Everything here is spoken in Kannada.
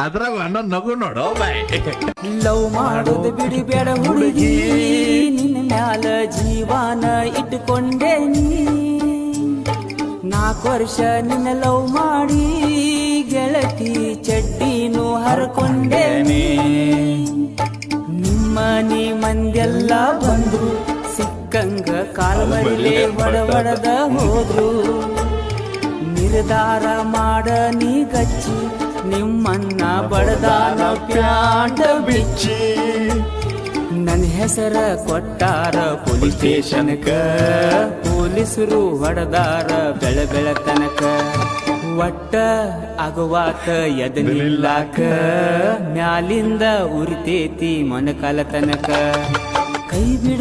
ಅದ್ರಾಗ ಅಣ್ಣ ನಗು ನೋಡು ಬಾಯ್. ಲವ್ ಮಾಡೋದು ಬಿಡಬೇಡ ಹುಡುಗಿ, ನಿನ್ನ ಮ್ಯಾಲ ಜೀವಾನ ಇಟ್ಟುಕೊಂಡೇನಿ. 4 ವರ್ಷ ನಿನ್ನ ಲವ್ ಮಾಡಿ ಗೆಳತಿ ಚಡ್ಡಿನೂ ಹರ್ಕೊಂಡೇನಿ. ನಿಮ್ಮನಿ ಮಂದೆಲ್ಲ ಬಂದ್ರು, ಸಿಕ್ಕಂಗ ಕಾಲ್ಮರಿಲೆ ಹೊಡದ ಹೋದ್ರು. ನಿರ್ಧಾರ ಮಾಡ ನೀ ಗಚ್ಚಿ, ನಿಮ್ಮನ್ನ ಬಡದಾನ ಪ್ಯಾಂಟ ಬಿಚ್ಚಿ. ನನ್ನ ಹೆಸರ ಕೊಟ್ಟಾರ ಪೊಲೀಸ್ ಸ್ಟೇಷನ್ಕ, ಪೊಲೀಸರು ಹೊಡೆದಾರ ಬೆಳತನಕ. ಒಟ್ಟ ಅಗವಾತ ಎದ ನಿಲ್ಲಾಕ, ಮ್ಯಾಲಿಂದ ಉರಿತೇತಿ ಮೊಣಕಾಲ ತನಕ. ಕೈ ಬಿಡ